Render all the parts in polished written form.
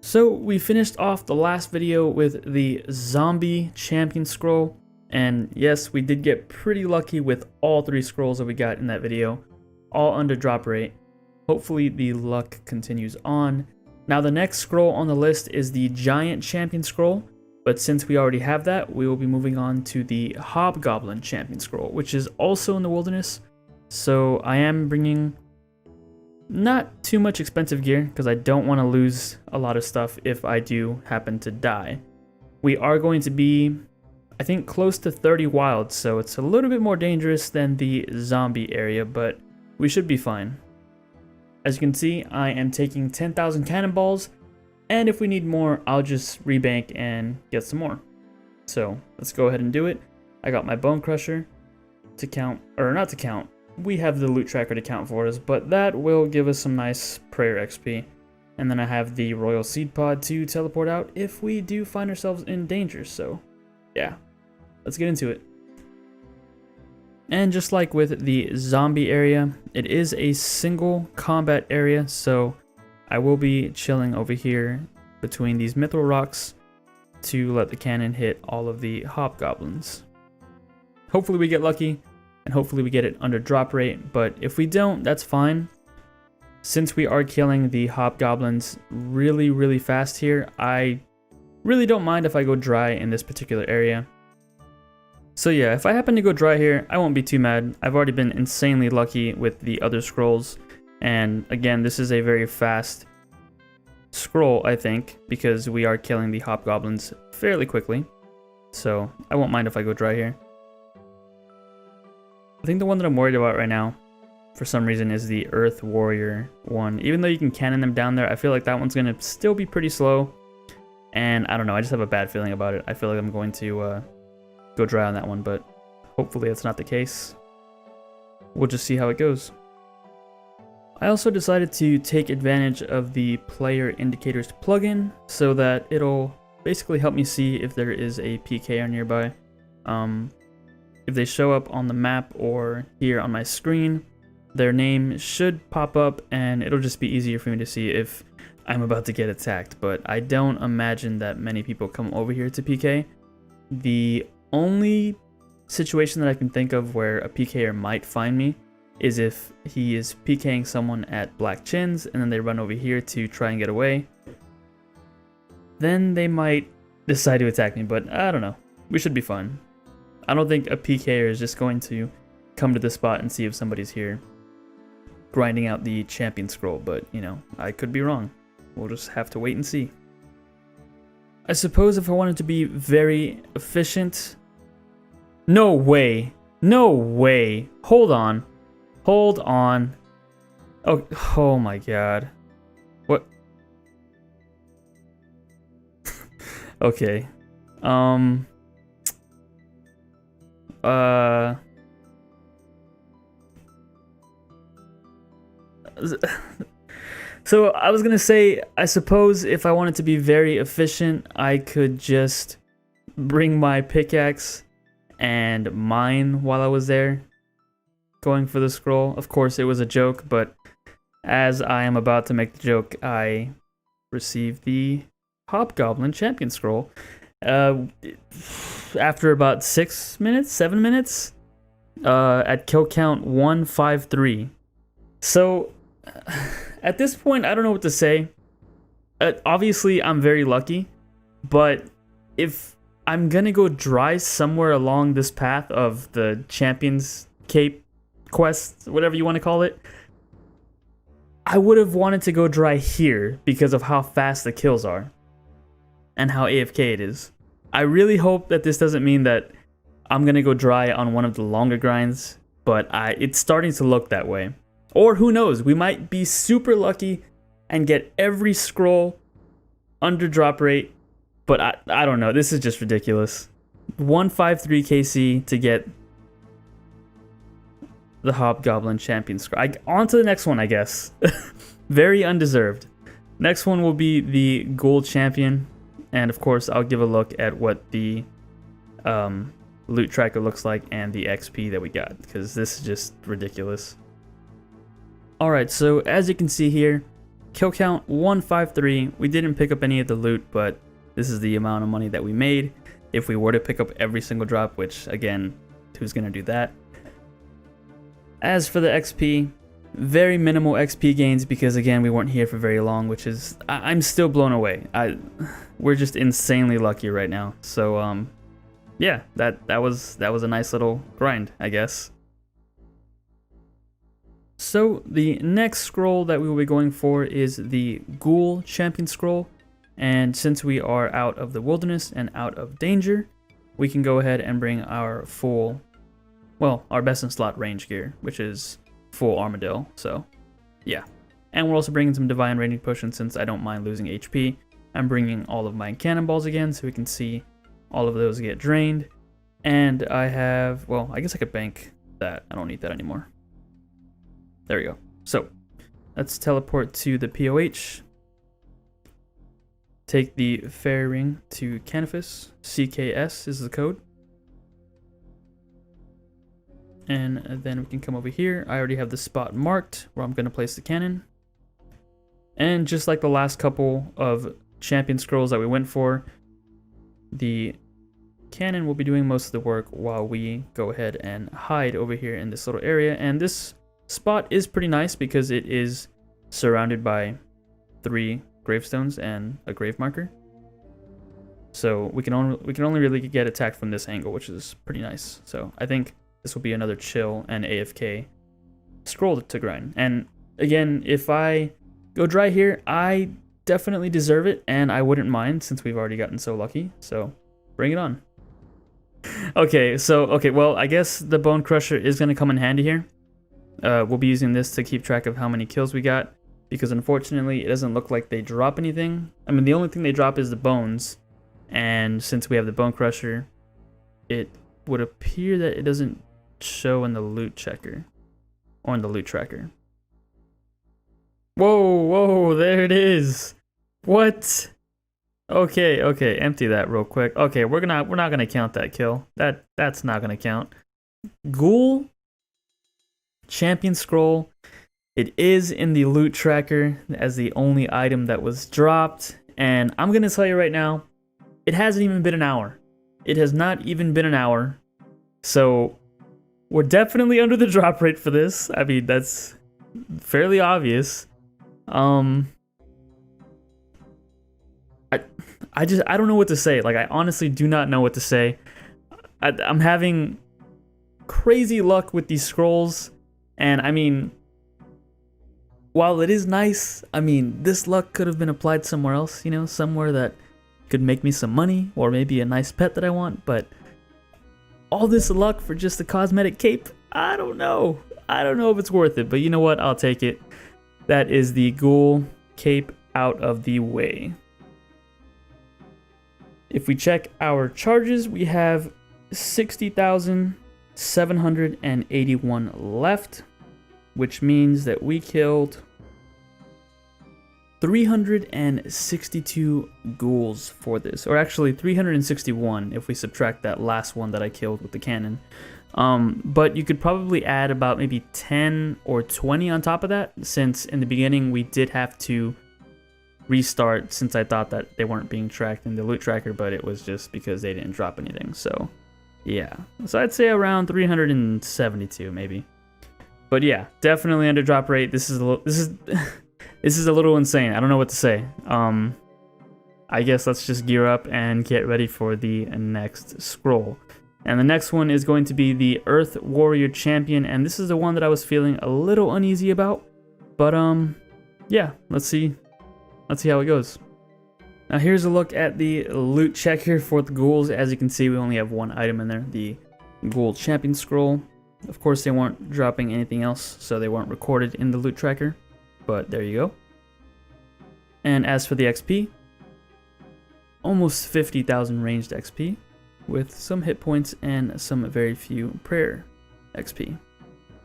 So we finished off the last video with the zombie champion scroll, and yes, we did get pretty lucky with all 3 scrolls that we got in that video, all under drop rate. Hopefully the luck continues on. Now the next scroll on the list is the giant champion scroll, but since we already have that, we will be moving on to the Hobgoblin champion scroll, which is also in the wilderness. So I am bringing not too much expensive gear because I don't want to lose a lot of stuff if I do happen to die. We are going to be, I think, close to 30 wilds, so it's a little bit more dangerous than the zombie area, but we should be fine. As you can see, I am taking 10,000 cannonballs, and if we need more, I'll just rebank and get some more. So let's go ahead and do it. I got my bone crusher to count, or not to count. We have the loot tracker to count for us, but that will give us some nice prayer XP. And then I have the royal seed pod to teleport out if we do find ourselves in danger. So yeah, let's get into it. And just like with the zombie area, it is a single combat area, so I will be chilling over here between these mithril rocks to let the cannon hit all of the hobgoblins. Hopefully we get lucky, and hopefully we get it under drop rate, but if we don't, that's fine. Since we are killing the hobgoblins really fast here, I really don't mind if I go dry in this particular area. So yeah, if I happen to go dry here, I won't be too mad. I've already been insanely lucky with the other scrolls, and again, this is a very fast scroll, I think, because we are killing the hobgoblins fairly quickly, so I won't mind if I go dry here. I think the one that I'm worried about right now, for some reason, is the Earth Warrior one. Even though you can cannon them down there, I feel like that one's going to still be pretty slow. And I don't know, I just have a bad feeling about it. I feel like I'm going to go dry on that one, but hopefully that's not the case. We'll just see how it goes. I also decided to take advantage of the player indicators plugin so that it'll basically help me see if there is a PKer nearby. If they show up on the map or here on my screen, their name should pop up and it'll just be easier for me to see if I'm about to get attacked. But I don't imagine that many people come over here to PK. The only situation that I can think of where a PKer might find me is if he is PKing someone at Black Chins and then they run over here to try and get away. Then they might decide to attack me, but I don't know. We should be fine. I don't think a PKer is just going to come to this spot and see if somebody's here grinding out the champion scroll, but you know, I could be wrong. We'll just have to wait and see. I suppose if I wanted to be very efficient... No way! No way! Hold on. Hold on. Oh my god. What? Okay. So I was gonna say, I suppose if I wanted to be very efficient, I could just bring my pickaxe and mine while I was there, going for the scroll. Of course, it was a joke, but as I am about to make the joke, I received the Hobgoblin champion scroll. After about 6 minutes, 7 minutes, at kill count 153. So, at this point, I don't know what to say. Obviously, I'm very lucky, but if I'm gonna go dry somewhere along this path of the Champions Cape quest, whatever you want to call it, I would have wanted to go dry here because of how fast the kills are and how AFK it is. I really hope that this doesn't mean that I'm gonna go dry on one of the longer grinds, but it's starting to look that way. Or who knows, we might be super lucky and get every scroll under drop rate, but I don't know, this is just ridiculous. 153 KC to get the Hobgoblin champion scroll. On to the next one, I guess. Very undeserved. Next one will be the Ghul champion, and of course I'll give a look at what the loot tracker looks like and the XP that we got, because this is just ridiculous. Alright, so as you can see here, Kill count 153. We didn't pick up any of the loot, but this is the amount of money that we made if we were to pick up every single drop, which again, who's gonna do that? As for the XP, very minimal XP gains because again, we weren't here for very long, which is, I'm still blown away. We're just insanely lucky right now. So yeah, that was a nice little grind, I guess. So the next scroll that we will be going for is the Ghul champion scroll. And since we are out of the wilderness and out of danger, we can go ahead and bring our full, well, our best in slot range gear, which is full armadillo. So yeah, and we're also bringing some divine ranging potions since I don't mind losing HP. I'm bringing all of my cannonballs again so we can see all of those get drained. And I have, well, I guess I could bank that. I don't need that anymore. There we go. So let's teleport to the POH. Take the fairy ring to Canifis. CKS is the code. And then we can come over here. I already have the spot marked where I'm going to place the cannon. And just like the last couple of champion scrolls that we went for, the cannon will be doing most of the work while we go ahead and hide over here in this little area. And this spot is pretty nice because it is surrounded by 3 gravestones and a grave marker. So we can only really get attacked from this angle, which is pretty nice. So I think this will be another chill and AFK scroll to grind. And again, if I go dry here, I definitely deserve it, and I wouldn't mind since we've already gotten so lucky. So bring it on. Okay, well, I guess the Bone Crusher is going to come in handy here. We'll be using this to keep track of how many kills we got, because unfortunately it doesn't look like they drop anything. I mean, the only thing they drop is the bones, and since we have the Bone Crusher, it would appear that it doesn't show in the loot checker or in the loot tracker. Whoa, there it is. What? Okay, empty that real quick. Okay, we're not gonna count that kill. That's not gonna count. Ghul champion scroll. It is in the loot tracker as the only item that was dropped, and I'm gonna tell you right now, it hasn't even been an hour. It has not even been an hour, so we're definitely under the drop rate for this. I mean, that's fairly obvious. I don't know what to say. Like, I honestly do not know what to say. I'm having crazy luck with these scrolls, and I mean, while it is nice, I mean, this luck could have been applied somewhere else, you know, somewhere that could make me some money, or maybe a nice pet that I want, but all this luck for just a cosmetic cape? I don't know. I don't know if it's worth it, but you know what? I'll take it. That is the Ghul cape out of the way. If we check our charges, we have 60,781 left, which means that we killed 362 ghouls for this, or actually 361 if we subtract that last one that I killed with the cannon. But you could probably add about maybe 10 or 20 on top of that, since in the beginning we did have to restart since I thought that they weren't being tracked in the loot tracker, but it was just because they didn't drop anything. So yeah, so I'd say around 372 maybe. But yeah, definitely under drop rate. This is a little insane. I don't know what to say. I guess let's just gear up and get ready for the next scroll. And the next one is going to be the Earth Warrior Champion, and this is the one that I was feeling a little uneasy about. But yeah, let's see how it goes. Now here's a look at the loot checker for the ghouls. As you can see, we only have one item in there, the Ghul Champion Scroll. Of course, they weren't dropping anything else, so they weren't recorded in the loot tracker, but there you go. And as for the XP, almost 50,000 ranged XP, with some hit points and some very few prayer XP,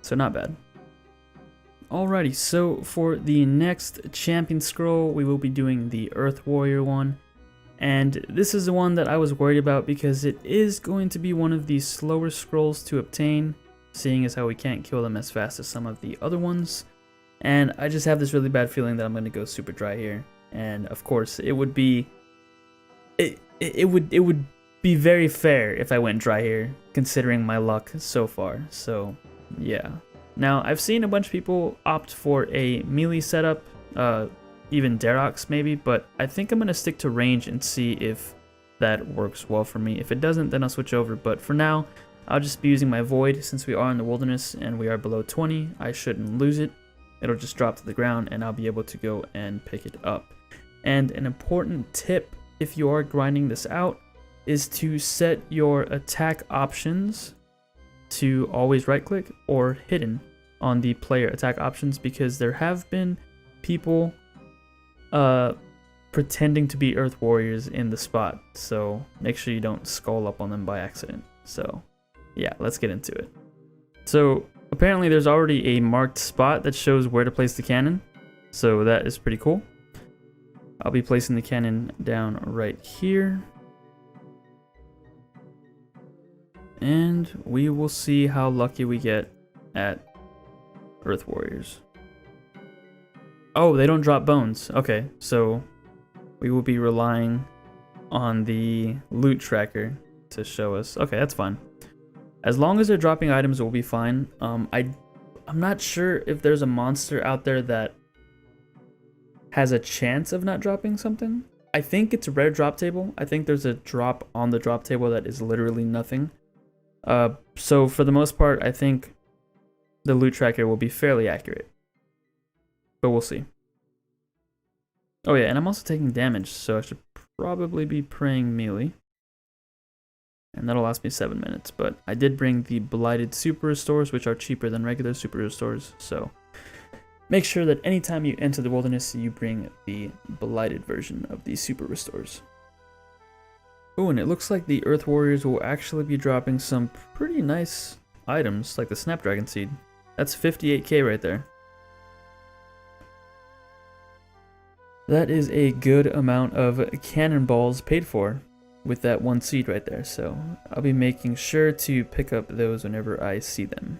so not bad. Alrighty, so for the next champion scroll, we will be doing the Earth Warrior one. And this is the one that I was worried about because it is going to be one of the slower scrolls to obtain, seeing as how we can't kill them as fast as some of the other ones. And I just have this really bad feeling that I'm going to go super dry here. And of course, it would be it would be very fair if I went dry here, considering my luck so far. So yeah. Now I've seen a bunch of people opt for a melee setup, even Darox maybe, but I think I'm gonna stick to range and see if that works well for me. If it doesn't, then I'll switch over. But for now, I'll just be using my Void. Since we are in the wilderness and we are below 20, I shouldn't lose it. It'll just drop to the ground and I'll be able to go and pick it up. And an important tip, if you are grinding this out, is to set your attack options to always right click or hidden on the player attack options, because there have been people pretending to be Earth Warriors in the spot, so make sure you don't skull up on them by accident. So yeah, let's get into it. So apparently there's already a marked spot that shows where to place the cannon, so that is pretty cool. I'll be placing the cannon down right here. And we will see how lucky we get at Earth Warriors. Oh, they don't drop bones. Okay, so we will be relying on the loot tracker to show us. Okay, that's fine. As long as they're dropping items, we'll be fine. I'm not sure if there's a monster out there that has a chance of not dropping something. I think it's a rare drop table. I think there's a drop on the drop table that is literally nothing. So for the most part, I think the loot tracker will be fairly accurate, but we'll see. Oh yeah, and I'm also taking damage, so I should probably be praying melee. And that'll last me 7 minutes, but I did bring the Blighted Super Restores, which are cheaper than regular Super Restores, so make sure that anytime you enter the wilderness, you bring the Blighted version of the Super Restores. Oh, and it looks like the Earth Warriors will actually be dropping some pretty nice items, like the Snapdragon Seed. That's 58k right there. That is a good amount of cannonballs paid for with that one seed right there, so I'll be making sure to pick up those whenever I see them.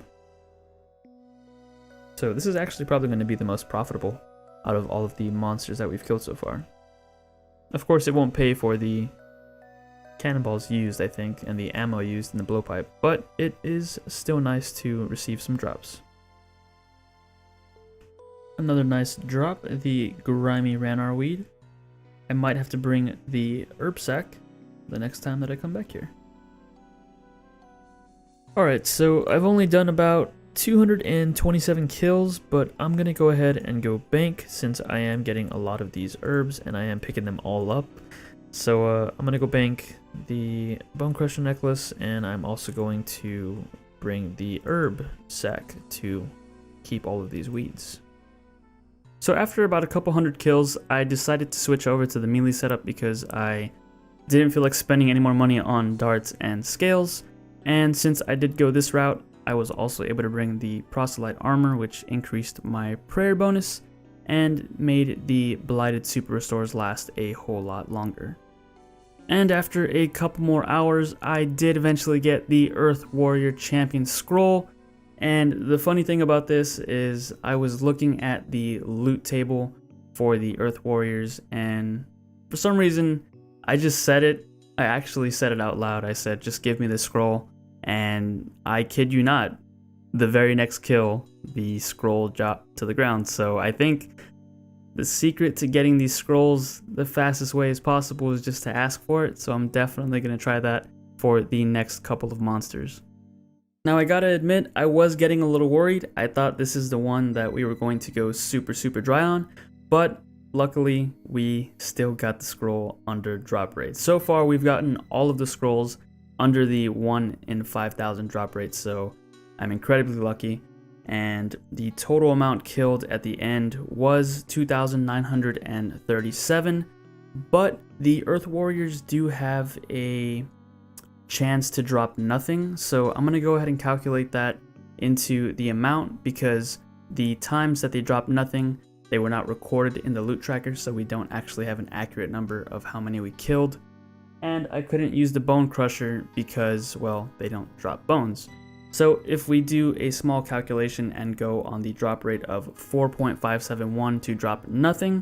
So this is actually probably going to be the most profitable out of all of the monsters that we've killed so far. Of course, it won't pay for the cannonballs used, I think, and the ammo used in the blowpipe, but it is still nice to receive some drops. Another nice drop, the Grimy Ranar Weed. I might have to bring the herb sack the next time that I come back here. Alright, so I've only done about 227 kills, but I'm gonna go ahead and go bank since I am getting a lot of these herbs and I am picking them all up. So I'm gonna go bank the Bone Crusher necklace, and I'm also going to bring the herb sack to keep all of these weeds. So after about a couple hundred kills, I decided to switch over to the melee setup because I didn't feel like spending any more money on darts and scales, and since I did go this route, I was also able to bring the proselyte armor, which increased my prayer bonus and made the Blighted Super Restores last a whole lot longer. And after a couple more hours, I did eventually get the Earth Warrior Champion Scroll. And the funny thing about this is I was looking at the loot table for the Earth Warriors, and for some reason, I just said it. I actually said it out loud. I said, just give me the scroll. And I kid you not, the very next kill, the scroll dropped to the ground. So I think the secret to getting these scrolls the fastest way as possible is just to ask for it, so I'm definitely going to try that for the next couple of monsters. Now I gotta admit, I was getting a little worried. I thought this is the one that we were going to go super dry on, but luckily we still got the scroll under drop rate. So far we've gotten all of the scrolls under the 1 in 5,000 drop rate, so I'm incredibly lucky. And the total amount killed at the end was 2,937, but the Earth Warriors do have a chance to drop nothing, so I'm gonna go ahead and calculate that into the amount, because the times that they dropped nothing, they were not recorded in the loot tracker, so we don't actually have an accurate number of how many we killed. And I couldn't use the Bone Crusher because, well, they don't drop bones. So if we do a small calculation and go on the drop rate of 4.571 to drop nothing,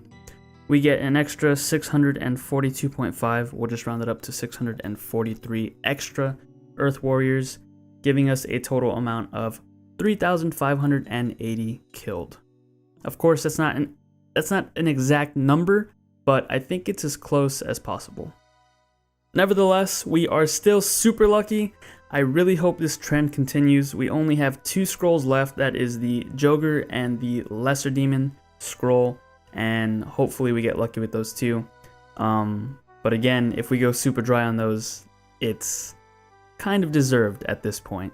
we get an extra 642.5, we'll just round it up to 643 extra Earth Warriors, giving us a total amount of 3,580 killed. Of course, that's not an exact number, but I think it's as close as possible. Nevertheless, we are still super lucky. I really hope this trend continues. We only have 2 scrolls left, that is the Joker and the Lesser Demon scroll, and hopefully we get lucky with those two. But again, if we go super dry on those, it's kind of deserved at this point.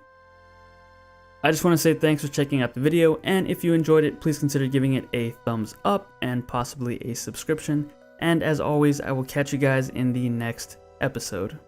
I just want to say thanks for checking out the video, and if you enjoyed it, please consider giving it a thumbs up and possibly a subscription. And as always, I will catch you guys in the next episode.